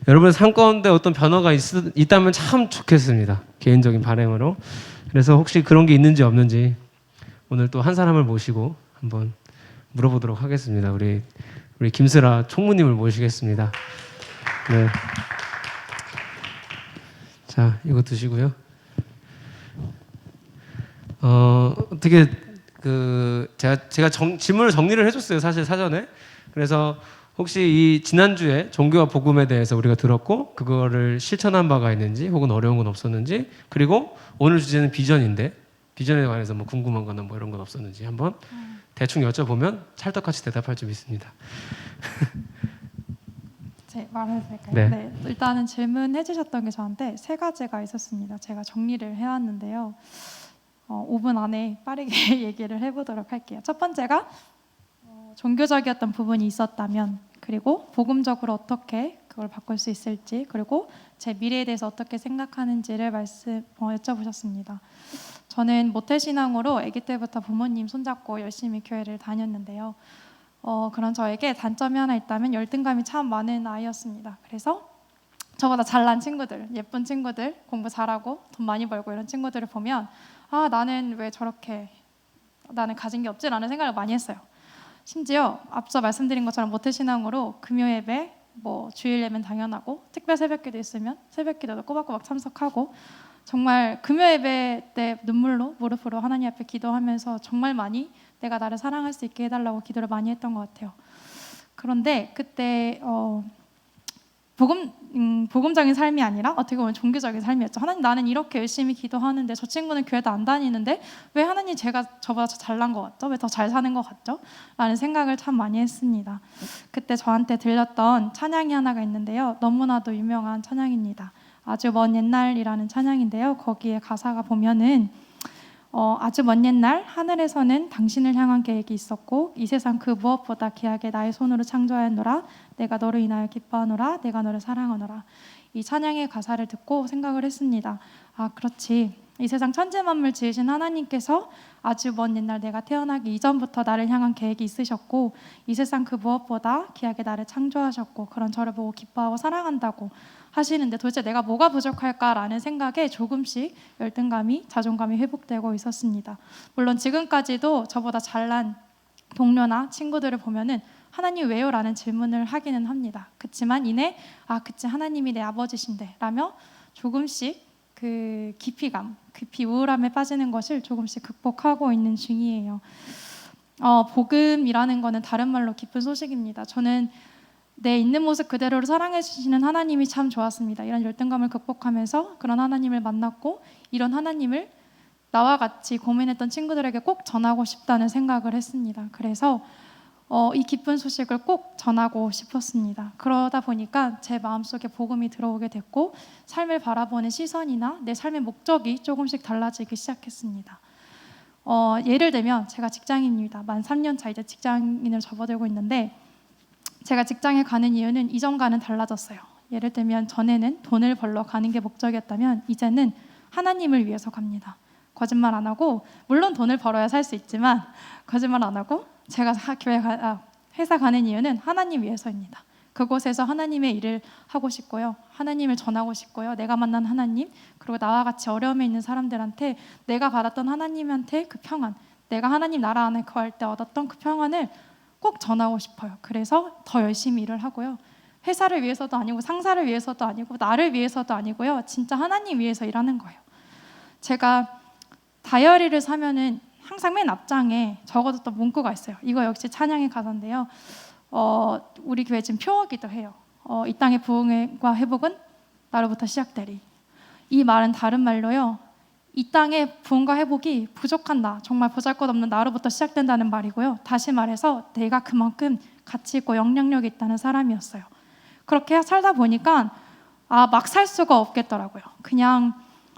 여러분의 삶 가운데 어떤 변화가 있다면 참 좋겠습니다. 개인적인 바람으로. 그래서 혹시 그런 게 있는지 없는지 오늘 또 한 사람을 모시고 한번 물어보도록 하겠습니다. 우리 김슬아 총무님을 모시겠습니다. 네. 자, 이거 드시고요. 어떻게 제가 질문을 정리를 해줬어요, 사실 사전에. 그래서 혹시 이 지난주에 종교와 복음에 대해서 우리가 들었고 그거를 실천한 바가 있는지 혹은 어려운 건 없었는지, 그리고 오늘 주제는 비전인데 비전에 관해서 뭐 궁금한 거나 뭐 이런 건 없었는지 한번 대충 여쭤보면 찰떡같이 대답할 좀 있습니다. 제 말해도 될까요? 네. 네. 일단은 질문해 주셨던 게 저한테 세 가지가 있었습니다. 제가 정리를 해왔는데요. 5분 안에 빠르게 얘기를 해보도록 할게요. 첫 번째가 종교적이었던 부분이 있었다면, 그리고 복음적으로 어떻게 그걸 바꿀 수 있을지, 그리고 제 미래에 대해서 어떻게 생각하는지를 여쭤보셨습니다. 저는 모태신앙으로 아기 때부터 부모님 손잡고 열심히 교회를 다녔는데요. 그런 저에게 단점이 하나 있다면 열등감이 참 많은 아이였습니다. 그래서 저보다 잘난 친구들, 예쁜 친구들, 공부 잘하고 돈 많이 벌고 이런 친구들을 보면 나는 왜 저렇게, 나는 가진 게 없지? 라는 생각을 많이 했어요. 심지어 앞서 말씀드린 것처럼 모태신앙으로 금요 예배, 뭐 주일 예배는 당연하고 특별 새벽기도 있으면 새벽기도도 꼬박꼬박 참석하고, 정말 금요 예배 때 눈물로 무릎으로 하나님 앞에 기도하면서 정말 많이 내가 나를 사랑할 수 있게 해달라고 기도를 많이 했던 것 같아요. 그런데 그때 복음적인 삶이 아니라 어떻게 보면 종교적인 삶이었죠. 하나님, 나는 이렇게 열심히 기도하는데 저 친구는 교회도 안 다니는데 왜 하나님 제가 저보다 더 잘난 것 같죠? 왜 더 잘 사는 것 같죠? 라는 생각을 참 많이 했습니다. 그때 저한테 들렸던 찬양이 하나가 있는데요. 너무나도 유명한 찬양입니다. 아주 먼 옛날이라는 찬양인데요. 거기에 가사가 보면은 아주 먼 옛날 하늘에서는 당신을 향한 계획이 있었고 이 세상 그 무엇보다 귀하게 나의 손으로 창조하였노라. 내가 너를 인하여 기뻐하노라. 내가 너를 사랑하노라. 이 찬양의 가사를 듣고 생각을 했습니다. 그렇지. 이 세상 천지 만물 지으신 하나님께서 아주 먼 옛날 내가 태어나기 이전부터 나를 향한 계획이 있으셨고 이 세상 그 무엇보다 귀하게 나를 창조하셨고 그런 저를 보고 기뻐하고 사랑한다고 하시는데 도대체 내가 뭐가 부족할까라는 생각에 조금씩 열등감이, 자존감이 회복되고 있었습니다. 물론 지금까지도 저보다 잘난 동료나 친구들을 보면은 하나님 왜요? 라는 질문을 하기는 합니다. 그치만 이내 그치 하나님이 내 아버지신데 라며 조금씩 그 깊이 우울함에 빠지는 것을 조금씩 극복하고 있는 중이에요. 복음이라는 거는 다른 말로 기쁜 소식입니다. 저는 내 있는 모습 그대로를 사랑해 주시는 하나님이 참 좋았습니다. 이런 열등감을 극복하면서 그런 하나님을 만났고 이런 하나님을 나와 같이 고민했던 친구들에게 꼭 전하고 싶다는 생각을 했습니다. 그래서 이 기쁜 소식을 꼭 전하고 싶었습니다. 그러다 보니까 제 마음속에 복음이 들어오게 됐고 삶을 바라보는 시선이나 내 삶의 목적이 조금씩 달라지기 시작했습니다. 예를 들면 제가 직장인입니다. 만 3년 차 이제 직장인을 접어들고 있는데 제가 직장에 가는 이유는 이전과는 달라졌어요. 예를 들면 전에는 돈을 벌러 가는 게 목적이었다면 이제는 하나님을 위해서 갑니다. 거짓말 안 하고, 물론 돈을 벌어야 살 수 있지만 거짓말 안 하고 제가 회사 가는 이유는 하나님 위해서입니다. 그곳에서 하나님의 일을 하고 싶고요. 하나님을 전하고 싶고요. 내가 만난 하나님, 그리고 나와 같이 어려움에 있는 사람들한테 내가 받았던 하나님한테 그 평안, 내가 하나님 나라 안에 거할 때 얻었던 그 평안을 꼭 전하고 싶어요. 그래서 더 열심히 일을 하고요. 회사를 위해서도 아니고 상사를 위해서도 아니고 나를 위해서도 아니고요. 진짜 하나님 위해서 일하는 거예요. 제가 다이어리를 사면은 항상 맨 앞장에 적어뒀던 문구가 있어요. 이거 역시 찬양의 가사인데요. 우리 교회 지금 표어기도 해요. 이 땅의 부흥과 회복은 나로부터 시작되리. 이 말은 다른 말로요. 이 땅의 부흥과 회복이 부족한 나, 정말 보잘것없는 나로부터 시작된다는 말이고요. 다시 말해서 내가 그만큼 가치 있고 영향력이 있다는 사람이었어요. 그렇게 살다 보니까 막 살 수가 없겠더라고요. 그냥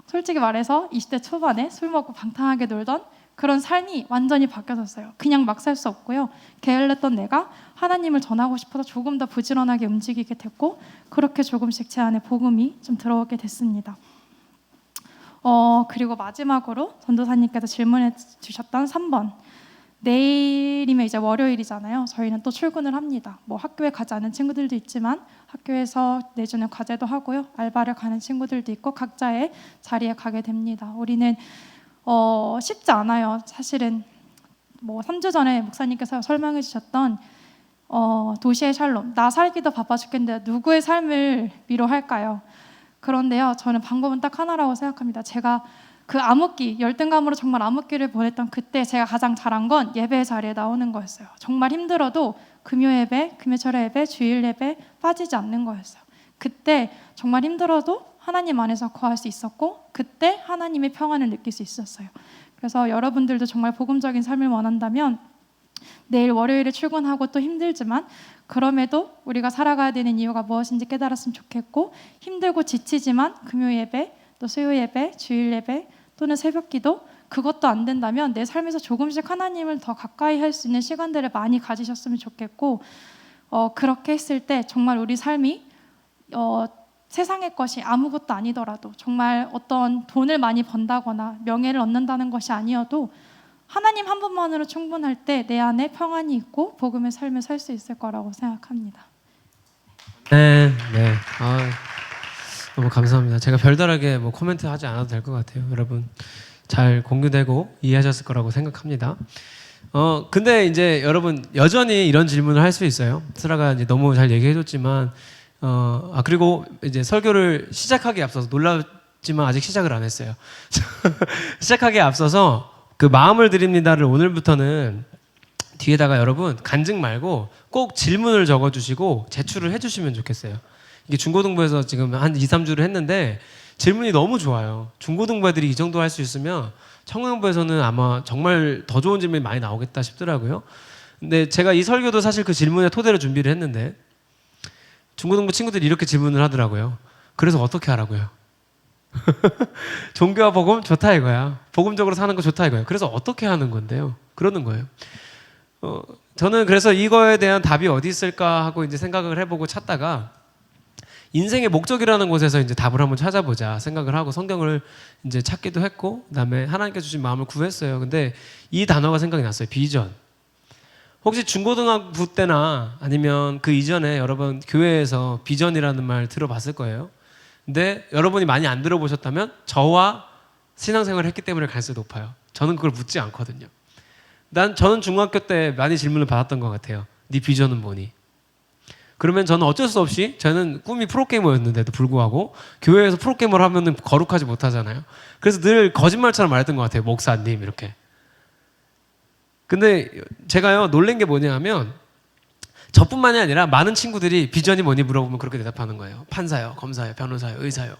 솔직히 말해서 20대 초반에 술 먹고 방탕하게 놀던 그런 삶이 완전히 바뀌어졌어요. 그냥 막 살 수 없고요. 게을렀던 내가 하나님을 전하고 싶어서 조금 더 부지런하게 움직이게 됐고 그렇게 조금씩 제 안에 복음이 좀 들어오게 됐습니다. 그리고 마지막으로 전도사님께서 질문해 주셨던 3번. 내일이면 이제 월요일이잖아요. 저희는 또 출근을 합니다. 뭐 학교에 가지 않은 친구들도 있지만 학교에서 내주는 과제도 하고요. 알바를 가는 친구들도 있고 각자의 자리에 가게 됩니다. 우리는 쉽지 않아요. 사실은 3주 전에 목사님께서 설명해 주셨던 도시의 샬롬, 나 살기도 바빠 죽겠는데 누구의 삶을 위로할까요? 그런데요, 저는 방법은 딱 하나라고 생각합니다. 제가 그 암흑기, 열등감으로 정말 암흑기를 보냈던 그때 제가 가장 잘한 건 예배 자리에 나오는 거였어요. 정말 힘들어도 금요 예배, 금요철야 예배, 주일 예배 빠지지 않는 거였어요. 그때 정말 힘들어도 하나님 안에서 거할 수 있었고 그때 하나님의 평안을 느낄 수 있었어요. 그래서 여러분들도 정말 복음적인 삶을 원한다면 내일 월요일에 출근하고 또 힘들지만 그럼에도 우리가 살아가야 되는 이유가 무엇인지 깨달았으면 좋겠고, 힘들고 지치지만 금요 예배, 또 수요 예배, 주일 예배 또는 새벽기도, 그것도 안 된다면 내 삶에서 조금씩 하나님을 더 가까이 할 수 있는 시간들을 많이 가지셨으면 좋겠고, 그렇게 했을 때 정말 우리 삶이 세상의 것이 아무것도 아니더라도, 정말 어떤 돈을 많이 번다거나 명예를 얻는다는 것이 아니어도 하나님 한 분만으로 충분할 때 내 안에 평안이 있고 복음의 삶을 살 수 있을 거라고 생각합니다. 네. 너무 감사합니다. 제가 별다르게 코멘트 하지 않아도 될 것 같아요. 여러분 잘 공유되고 이해하셨을 거라고 생각합니다. 근데 이제 여러분 여전히 이런 질문을 할 수 있어요. 슬아가 이제 너무 잘 얘기해줬지만, 그리고 이제 설교를 시작하기에 앞서서, 놀랍지만 아직 시작을 안 했어요. 시작하기에 앞서서 그 마음을 드립니다를 오늘부터는 뒤에다가 여러분 간증 말고 꼭 질문을 적어주시고 제출을 해주시면 좋겠어요. 이게 중고등부에서 지금 한 2, 3주를 했는데 질문이 너무 좋아요. 중고등부 애들이 이 정도 할 수 있으면 청강부에서는 아마 정말 더 좋은 질문이 많이 나오겠다 싶더라고요. 근데 제가 이 설교도 사실 그 질문의 토대로 준비를 했는데 중고등부 친구들이 이렇게 질문을 하더라고요. 그래서 어떻게 하라고요? 종교와 복음 좋다 이거야. 복음적으로 사는 거 좋다 이거야. 그래서 어떻게 하는 건데요? 그러는 거예요. 저는 그래서 이거에 대한 답이 어디 있을까 하고 이제 생각을 해보고 찾다가 인생의 목적이라는 곳에서 이제 답을 한번 찾아보자 생각을 하고 성경을 이제 찾기도 했고, 그다음에 하나님께 주신 마음을 구했어요. 근데 이 단어가 생각이 났어요. 비전. 혹시 중고등학부 때나 아니면 그 이전에 여러분 교회에서 비전이라는 말 들어봤을 거예요. 근데 여러분이 많이 안 들어보셨다면 저와 신앙생활을 했기 때문에 가능성이 높아요. 저는 그걸 묻지 않거든요. 저는 중학교 때 많이 질문을 받았던 것 같아요. 네 비전은 뭐니? 그러면 저는 어쩔 수 없이, 저는 꿈이 프로게이머였는데도 불구하고 교회에서 프로게이머를 하면은 거룩하지 못하잖아요. 그래서 늘 거짓말처럼 말했던 것 같아요. 목사님 이렇게. 근데 제가요 놀란 게 뭐냐면 저뿐만이 아니라 많은 친구들이 비전이 뭐니 물어보면 그렇게 대답하는 거예요. 판사요, 검사요, 변호사요, 의사요,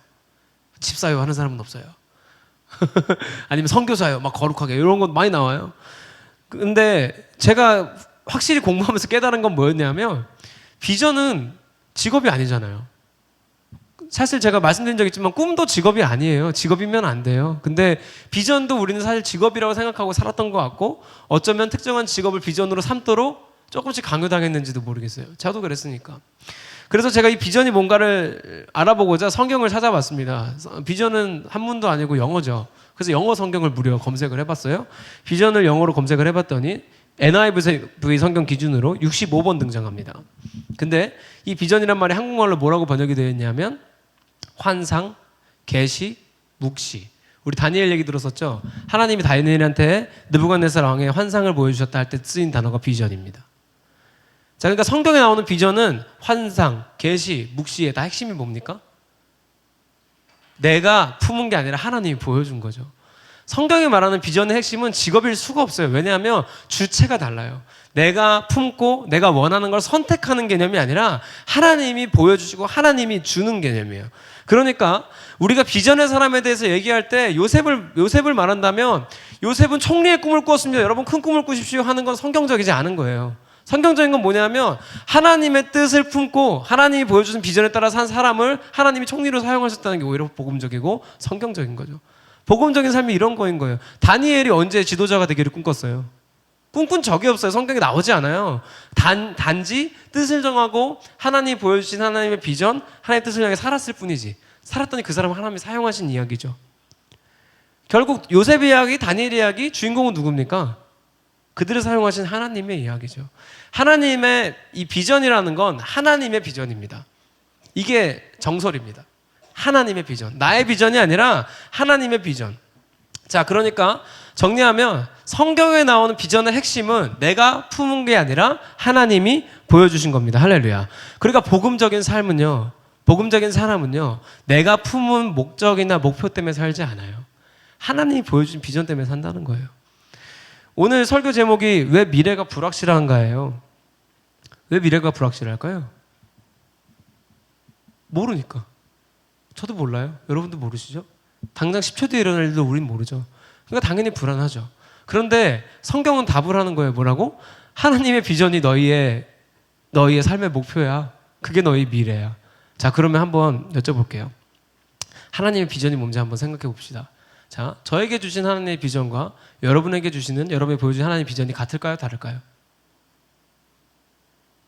집사요 하는 사람은 없어요. 아니면 선교사요, 막 거룩하게 이런 것 많이 나와요. 근데 제가 확실히 공부하면서 깨달은 건 뭐였냐면 비전은 직업이 아니잖아요. 사실 제가 말씀드린 적 있지만 꿈도 직업이 아니에요. 직업이면 안 돼요. 근데 비전도 우리는 사실 직업이라고 생각하고 살았던 것 같고, 어쩌면 특정한 직업을 비전으로 삼도록 조금씩 강요당했는지도 모르겠어요. 저도 그랬으니까. 그래서 제가 이 비전이 뭔가를 알아보고자 성경을 찾아봤습니다. 비전은 한문도 아니고 영어죠. 그래서 영어 성경을 무려 검색을 해봤어요. 비전을 영어로 검색을 해봤더니 NIV 성경 기준으로 65번 등장합니다. 근데 이 비전이란 말이 한국말로 뭐라고 번역이 되어 있냐면 환상, 계시, 묵시. 우리 다니엘 얘기 들었었죠? 하나님이 다니엘한테 느부갓네살 왕의 환상을 보여주셨다 할 때 쓰인 단어가 비전입니다. 자, 그러니까 성경에 나오는 비전은 환상, 계시, 묵시의 다 핵심이 뭡니까? 내가 품은 게 아니라 하나님이 보여준 거죠. 성경이 말하는 비전의 핵심은 직업일 수가 없어요. 왜냐하면 주체가 달라요. 내가 품고 내가 원하는 걸 선택하는 개념이 아니라 하나님이 보여주시고 하나님이 주는 개념이에요. 그러니까 우리가 비전의 사람에 대해서 얘기할 때 요셉을 말한다면 요셉은 총리의 꿈을 꾸었습니다. 여러분 큰 꿈을 꾸십시오 하는 건 성경적이지 않은 거예요. 성경적인 건 뭐냐면 하나님의 뜻을 품고 하나님이 보여주신 비전에 따라 산 사람을 하나님이 총리로 사용하셨다는 게 오히려 복음적이고 성경적인 거죠. 복음적인 삶이 이런 거인 거예요. 다니엘이 언제 지도자가 되기를 꿈꿨어요? 꿈꾼 적이 없어요. 성경에 나오지 않아요. 단지 뜻을 정하고 하나님이 보여주신 하나님의 비전, 하나님의 뜻을 향해 살았을 뿐이지. 살았더니 그 사람을 하나님이 사용하신 이야기죠. 결국 요셉 이야기, 다니엘 이야기 주인공은 누굽니까? 그들을 사용하신 하나님의 이야기죠. 하나님의 이 비전이라는 건 하나님의 비전입니다. 이게 정설입니다. 하나님의 비전. 나의 비전이 아니라 하나님의 비전. 자, 그러니까 정리하면 성경에 나오는 비전의 핵심은 내가 품은 게 아니라 하나님이 보여주신 겁니다. 할렐루야. 그러니까 복음적인 삶은요, 복음적인 사람은요, 내가 품은 목적이나 목표 때문에 살지 않아요. 하나님이 보여주신 비전 때문에 산다는 거예요. 오늘 설교 제목이 왜 미래가 불확실한가예요. 왜 미래가 불확실할까요? 모르니까. 저도 몰라요. 여러분도 모르시죠? 당장 10초 뒤에 일어날 일도 우린 모르죠. 그러니까 당연히 불안하죠. 그런데 성경은 답을 하는 거예요. 뭐라고? 하나님의 비전이 너희의 삶의 목표야. 그게 너희 미래야. 자, 그러면 한번 여쭤볼게요. 하나님의 비전이 뭔지 한번 생각해 봅시다. 자, 저에게 주신 하나님의 비전과 여러분에게 주시는, 여러분이 보여주신 하나님의 비전이 같을까요? 다를까요?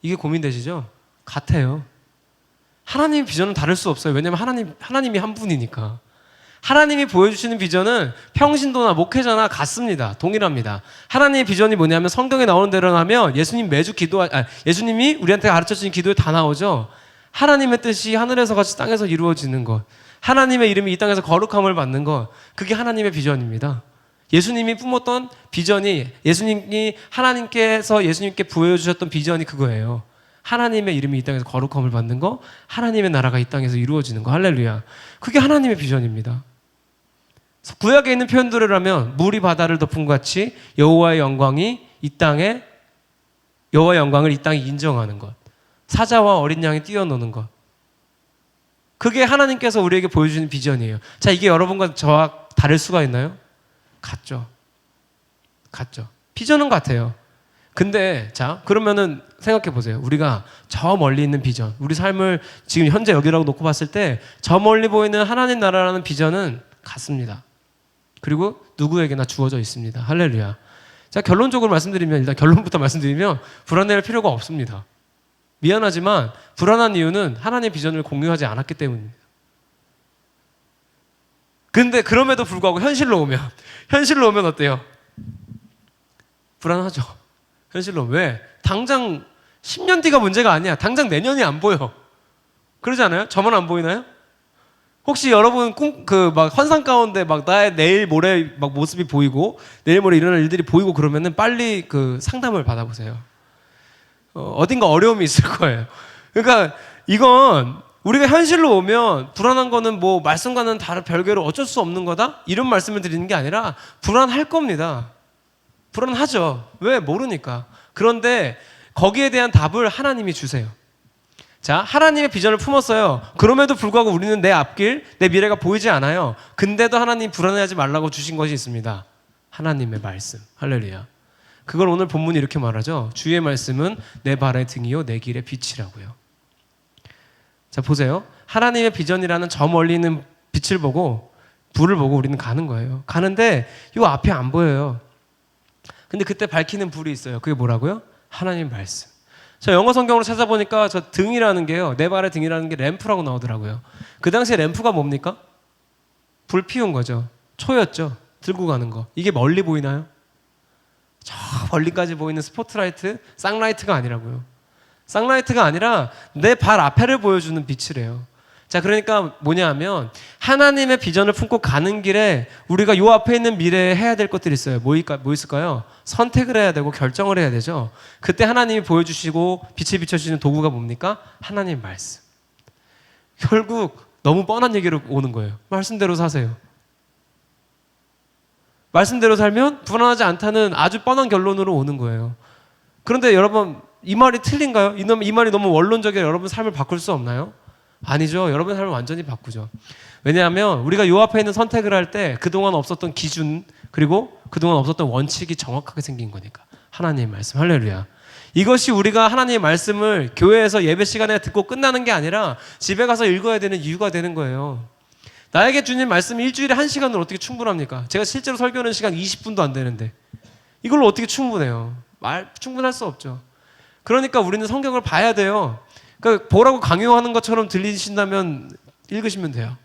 이게 고민되시죠? 같아요. 하나님의 비전은 다를 수 없어요. 왜냐하면 하나님이 한 분이니까. 하나님이 보여주시는 비전은 평신도나 목회자나 같습니다. 동일합니다. 하나님의 비전이 뭐냐면 성경에 나오는 대로 하면 예수님이 우리한테 가르쳐주신 기도에 다 나오죠. 하나님의 뜻이 하늘에서 같이 땅에서 이루어지는 것, 하나님의 이름이 이 땅에서 거룩함을 받는 것, 그게 하나님의 비전입니다. 예수님이 품었던 비전이, 하나님께서 예수님께 보여주셨던 비전이 그거예요. 하나님의 이름이 이 땅에서 거룩함을 받는 거, 하나님의 나라가 이 땅에서 이루어지는 거. 할렐루야. 그게 하나님의 비전입니다. 구약에 있는 표현들을 하면 물이 바다를 덮은 것 같이 여호와의 영광을 이 땅에 인정하는 것, 사자와 어린 양이 뛰어노는 것, 그게 하나님께서 우리에게 보여주는 비전이에요. 자, 이게 여러분과 저와 다를 수가 있나요? 같죠. 비전은 같아요. 근데 자, 그러면은 생각해 보세요. 우리가 저 멀리 있는 비전, 우리 삶을 지금 현재 여기라고 놓고 봤을 때 저 멀리 보이는 하나님 나라라는 비전은 같습니다. 그리고 누구에게나 주어져 있습니다. 할렐루야. 자, 결론적으로 말씀드리면, 일단 결론부터 말씀드리면 불안해할 필요가 없습니다. 미안하지만 불안한 이유는 하나님의 비전을 공유하지 않았기 때문입니다. 근데 그럼에도 불구하고 현실로 오면 어때요? 불안하죠. 현실로. 왜? 당장 10년 뒤가 문제가 아니야. 당장 내년이 안 보여. 그러지 않아요? 저만 안 보이나요? 혹시 여러분 막 환상 가운데 막 나의 내일 모레 막 모습이 보이고 내일 모레 일어날 일들이 보이고 그러면은 빨리 그 상담을 받아보세요. 어딘가 어려움이 있을 거예요. 그러니까 이건 우리가 현실로 오면 불안한 거는 뭐 말씀과는 다른 별개로 어쩔 수 없는 거다? 이런 말씀을 드리는 게 아니라 불안할 겁니다. 불안하죠. 왜? 모르니까. 그런데 거기에 대한 답을 하나님이 주세요. 자, 하나님의 비전을 품었어요. 그럼에도 불구하고 우리는 내 앞길, 내 미래가 보이지 않아요. 근데도 하나님 불안해하지 말라고 주신 것이 있습니다. 하나님의 말씀. 할렐루야. 그걸 오늘 본문이 이렇게 말하죠. 주의 말씀은 내 발의 등이요 내 길의 빛이라고요. 자, 보세요. 하나님의 비전이라는 저 멀리 있는 빛을 보고, 불을 보고 우리는 가는 거예요. 가는데 이 앞에 안 보여요. 근데 그때 밝히는 불이 있어요. 그게 뭐라고요? 하나님 말씀. 저 영어 성경으로 찾아보니까 저 등이라는 게요, 내 발의 등이라는 게 램프라고 나오더라고요. 그 당시에 램프가 뭡니까? 불 피운 거죠. 초였죠. 들고 가는 거. 이게 멀리 보이나요? 저 멀리까지 보이는 스포트라이트, 쌍라이트가 아니라고요. 쌍라이트가 아니라 내 발 앞에를 보여주는 빛이래요. 자, 그러니까 뭐냐 하면 하나님의 비전을 품고 가는 길에 우리가 요 앞에 있는 미래에 해야 될 것들이 있어요. 뭐 있을까요? 선택을 해야 되고 결정을 해야 되죠. 그때 하나님이 보여주시고 빛을 비춰주시는 도구가 뭡니까? 하나님 말씀. 결국 너무 뻔한 얘기로 오는 거예요. 말씀대로 사세요. 말씀대로 살면 불안하지 않다는 아주 뻔한 결론으로 오는 거예요. 그런데 여러분, 이 말이 틀린가요? 이 말이 너무 원론적이라 여러분 삶을 바꿀 수 없나요? 아니죠. 여러분 삶을 완전히 바꾸죠. 왜냐하면 우리가 요 앞에 있는 선택을 할 때 그동안 없었던 기준, 그리고 그동안 없었던 원칙이 정확하게 생긴 거니까. 하나님의 말씀. 할렐루야. 이것이 우리가 하나님의 말씀을 교회에서 예배 시간에 듣고 끝나는 게 아니라 집에 가서 읽어야 되는 이유가 되는 거예요. 나에게 주님 말씀이 일주일에 1시간으로 어떻게 충분합니까? 제가 실제로 설교하는 시간 20분도 안 되는데 이걸로 어떻게 충분해요? 충분할 수 없죠. 그러니까 우리는 성경을 봐야 돼요. 그러니까 보라고 강요하는 것처럼 들리신다면 읽으시면 돼요.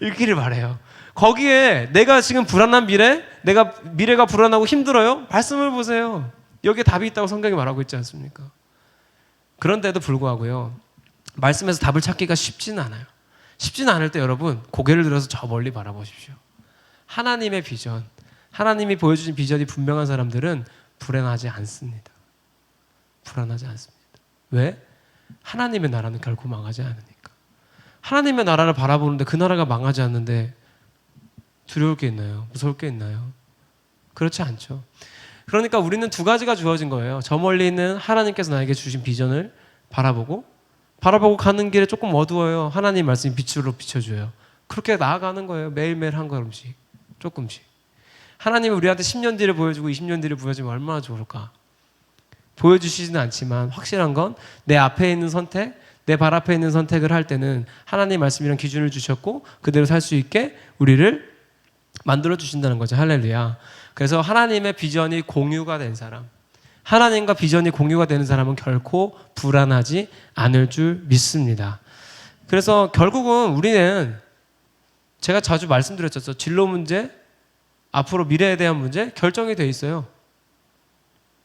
읽기를 바래요. 거기에 내가 지금 불안한 미래가 불안하고 힘들어요? 말씀을 보세요. 여기에 답이 있다고 성경이 말하고 있지 않습니까? 그런데도 불구하고요, 말씀에서 답을 찾기가 쉽지는 않아요. 쉽지는 않을 때 여러분 고개를 들어서 저 멀리 바라보십시오. 하나님의 비전, 하나님이 보여주신 비전이 분명한 사람들은 불안하지 않습니다. 불안하지 않습니다. 왜? 하나님의 나라는 결코 망하지 않으니까. 하나님의 나라를 바라보는데 그 나라가 망하지 않는데 두려울 게 있나요? 무서울 게 있나요? 그렇지 않죠. 그러니까 우리는 두 가지가 주어진 거예요. 저 멀리 있는 하나님께서 나에게 주신 비전을 바라보고 가는 길에 조금 어두워요. 하나님 말씀이 빛으로 비춰줘요. 그렇게 나아가는 거예요. 매일매일 한 걸음씩, 조금씩. 하나님이 우리한테 10년 뒤를 보여주고 20년 뒤를 보여주면 얼마나 좋을까. 보여주시지는 않지만 확실한 건 내 앞에 있는 선택, 내 발 앞에 있는 선택을 할 때는 하나님 말씀이란 기준을 주셨고 그대로 살 수 있게 우리를 만들어 주신다는 거죠. 할렐루야. 그래서 하나님의 비전이 공유가 된 사람, 하나님과 비전이 공유가 되는 사람은 결코 불안하지 않을 줄 믿습니다. 그래서 결국은 우리는 제가 자주 말씀드렸죠. 진로 문제, 앞으로 미래에 대한 문제 결정이 돼 있어요.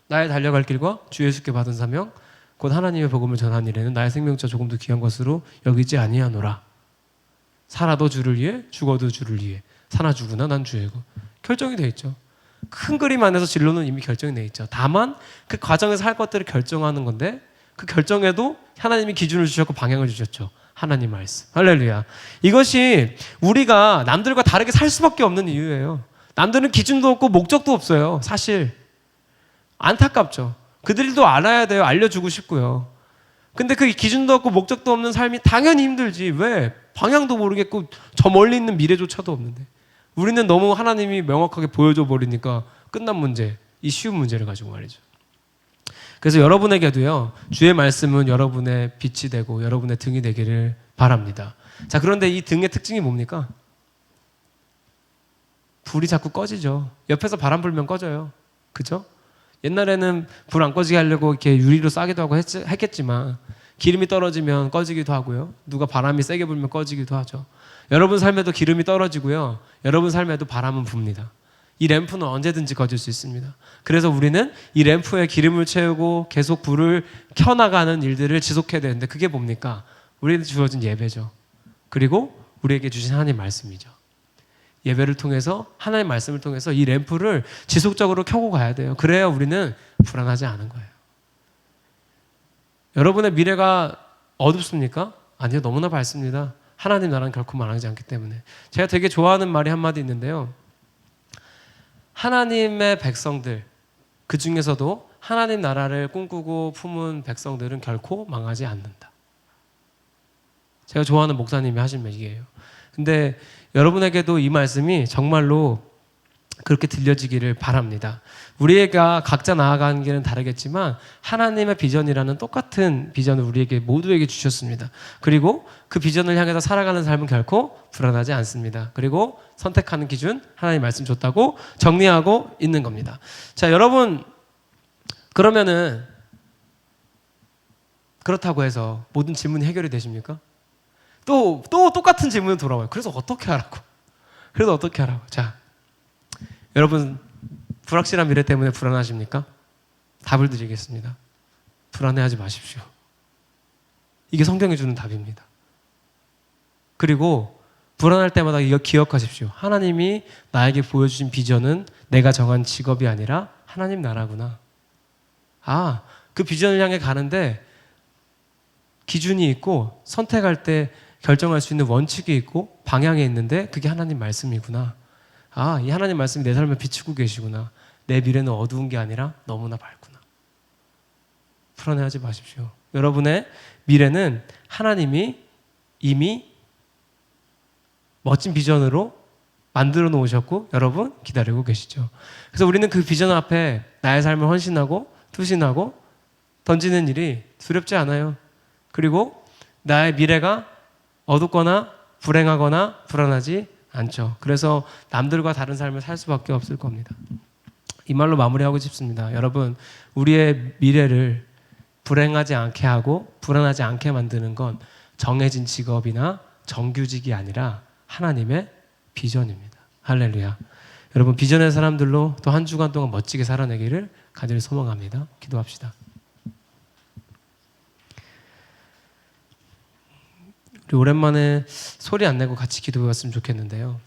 나의 달려갈 길과 주 예수께 받은 사명 곧 하나님의 복음을 전하는 일에는 나의 생명자 조금도 귀한 것으로 여기지 아니하노라. 살아도 주를 위해 죽어도 주를 위해 사나 죽으나 난 주의 것. 결정이 돼 있죠. 큰 그림 안에서 진로는 이미 결정이 돼 있죠. 다만 그 과정에서 할 것들을 결정하는 건데 그 결정에도 하나님이 기준을 주셨고 방향을 주셨죠. 하나님 말씀. 할렐루야. 이것이 우리가 남들과 다르게 살 수밖에 없는 이유예요. 남들은 기준도 없고 목적도 없어요. 사실 안타깝죠. 그들도 알아야 돼요. 알려주고 싶고요. 근데 그 기준도 없고 목적도 없는 삶이 당연히 힘들지. 왜? 방향도 모르겠고 저 멀리 있는 미래조차도 없는데 우리는 너무 하나님이 명확하게 보여줘 버리니까 끝난 문제, 이 쉬운 문제를 가지고 말이죠. 그래서 여러분에게도요, 주의 말씀은 여러분의 빛이 되고 여러분의 등이 되기를 바랍니다. 자, 그런데 이 등의 특징이 뭡니까? 불이 자꾸 꺼지죠. 옆에서 바람 불면 꺼져요. 그죠? 옛날에는 불 안 꺼지게 하려고 이렇게 유리로 싸기도 하고 했겠지만 기름이 떨어지면 꺼지기도 하고요. 누가 바람이 세게 불면 꺼지기도 하죠. 여러분 삶에도 기름이 떨어지고요. 여러분 삶에도 바람은 붑니다. 이 램프는 언제든지 꺼질 수 있습니다. 그래서 우리는 이 램프에 기름을 채우고 계속 불을 켜나가는 일들을 지속해야 되는데 그게 뭡니까? 우리에게 주어진 예배죠. 그리고 우리에게 주신 하나님 말씀이죠. 예배를 통해서 하나님 말씀을 통해서 이 램프를 지속적으로 켜고 가야 돼요. 그래야 우리는 불안하지 않은 거예요. 여러분의 미래가 어둡습니까? 아니요, 너무나 밝습니다. 하나님 나라는 결코 망하지 않기 때문에. 제가 되게 좋아하는 말이 한마디 있는데요. 하나님의 백성들, 그 중에서도 하나님 나라를 꿈꾸고 품은 백성들은 결코 망하지 않는다. 제가 좋아하는 목사님이 하신 얘기예요. 근데 여러분에게도 이 말씀이 정말로 그렇게 들려지기를 바랍니다. 우리가 각자 나아가는 길은 다르겠지만 하나님의 비전이라는 똑같은 비전을 우리에게 모두에게 주셨습니다. 그리고 그 비전을 향해서 살아가는 삶은 결코 불안하지 않습니다. 그리고 선택하는 기준 하나님 말씀 줬다고 정리하고 있는 겁니다. 자, 여러분 그러면은 그렇다고 해서 모든 질문이 해결이 되십니까? 또 똑같은 질문이 돌아와요. 그래서 어떻게 하라고? 자, 여러분 불확실한 미래 때문에 불안하십니까? 답을 드리겠습니다. 불안해하지 마십시오. 이게 성경이 주는 답입니다. 그리고 불안할 때마다 이거 기억하십시오. 하나님이 나에게 보여주신 비전은 내가 정한 직업이 아니라 하나님 나라구나. 아, 그 비전을 향해 가는데 기준이 있고 선택할 때 결정할 수 있는 원칙이 있고 방향이 있는데 그게 하나님 말씀이구나. 아, 이 하나님 말씀이 내 삶을 비추고 계시구나. 내 미래는 어두운 게 아니라 너무나 밝구나. 불안해하지 마십시오. 여러분의 미래는 하나님이 이미 멋진 비전으로 만들어 놓으셨고 여러분 기다리고 계시죠. 그래서 우리는 그 비전 앞에 나의 삶을 헌신하고 투신하고 던지는 일이 두렵지 않아요. 그리고 나의 미래가 어둡거나 불행하거나 불안하지 않죠. 그래서 남들과 다른 삶을 살 수밖에 없을 겁니다. 이 말로 마무리하고 싶습니다. 여러분, 우리의 미래를 불행하지 않게 하고 불안하지 않게 만드는 건 정해진 직업이나 정규직이 아니라 하나님의 비전입니다. 할렐루야. 여러분, 비전의 사람들로 또 한 주간 동안 멋지게 살아내기를 간절히 소망합니다. 기도합시다. 우리 오랜만에 소리 안 내고 같이 기도해 봤으면 좋겠는데요.